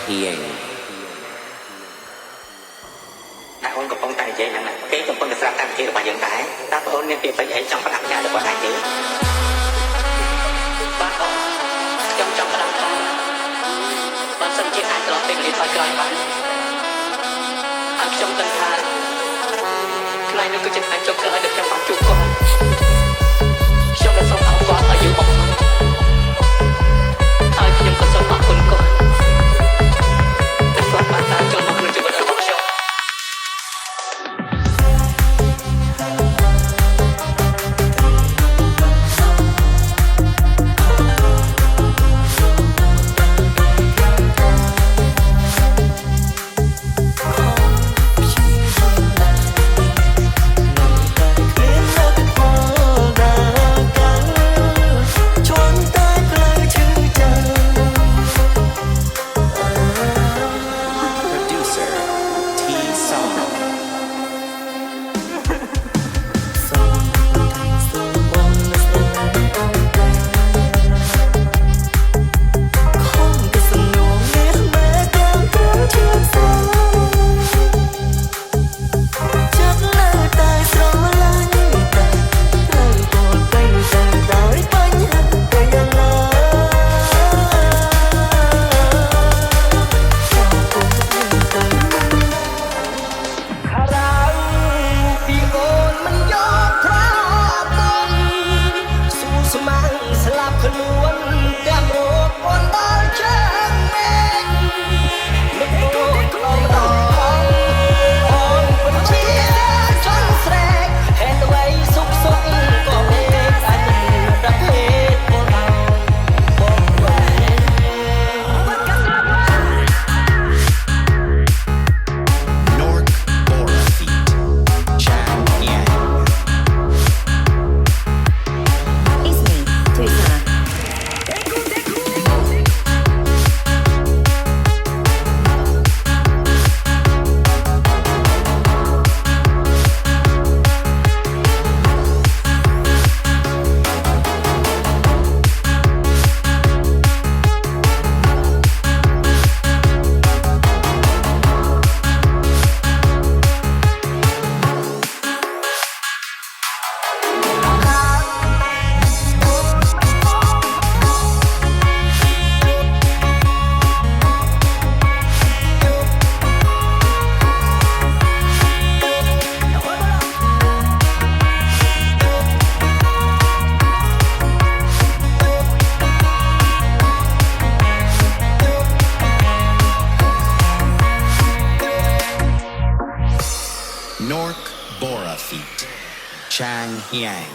Hieng តែអូនកំពុងតែនិយាយហ្នឹងគេកំពុងតែស្ដាប់តាមវិធីរបស់យើងដែរតើបងអូនមានពាក្យពេចន៍អីចង់ប្រាប់ញ៉ាំរបស់ដែរទេបាទបងខ្ញុំចង់ប្រាប់ថាបើសិនជាអាចត្រឡប់ពេលវេលាថយក្រោយបានហើយខ្ញុំគិតថាថ្ងៃនេះគឺជាថ្ងៃចុងក្រោយដែលខ្ញុំបានជួបគាត់ខ្ញុំក៏សូមអរគុណអាយុមកហើយខ្ញុំក៏សូមអរគុណគាត់ដែលគាត់បានតាមចូលមកក្នុងជីវិតរបស់ខ្ញុំNork Bora Feet Chang Yang